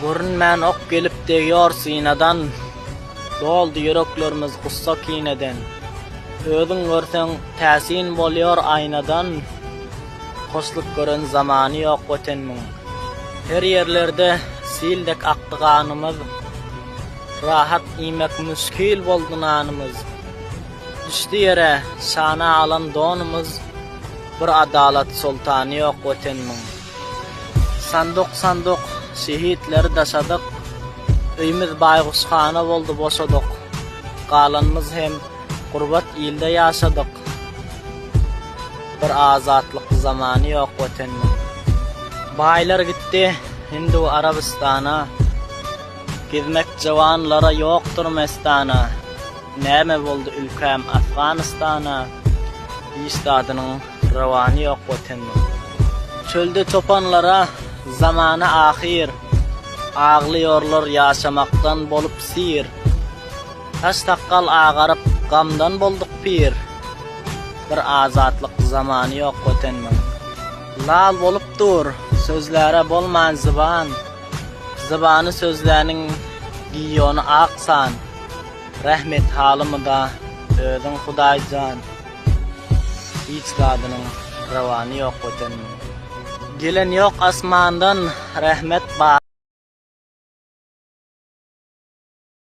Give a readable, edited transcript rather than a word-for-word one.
Görünmän ok gelip deýýär sinadan, doldy yüreklerimiz gussa kineden. Özüň görseň täsin bolýar aynadan, hoşluk gören zamany ýok ötenmiň. Her ýerlerde sildek akdyganymyz, rahat iýmek müşkil boldy nanymyz. Düşdi ýere şana alan donumyz, bir adalat sultany ýok ötenmiň. Sanduk şehitleri daşadyk, öýümüz baýguşxana boldy boşadyk. Galanymyz hem gurbat ýylda ýaşadyk. Bir azatlyk zamany ýok ötenmiň. Baýlar gitdi Hindu Arabistana, gizmek jawanlara ýokdur mestana. Näme boldy ülkem Afganistana, işdadynyň rawany ýok ötenmiň. Çölde çopanlara zamany ahir, ağlıyorlar yaşamaktan bolup sir. Taş takkal ağarıp gamdan bolduk pir. Bir azatlyk zamany ýok ötenmiň. Lal bolup dur, sözlere bolman zıban. Zıbany sözläriniň giýýony aksan. Rahmet halymyda özüň Hudaýjan. Hiç gadynyň rawany ýok ötenmiň. Gelen ýok asmandan rahmet bar.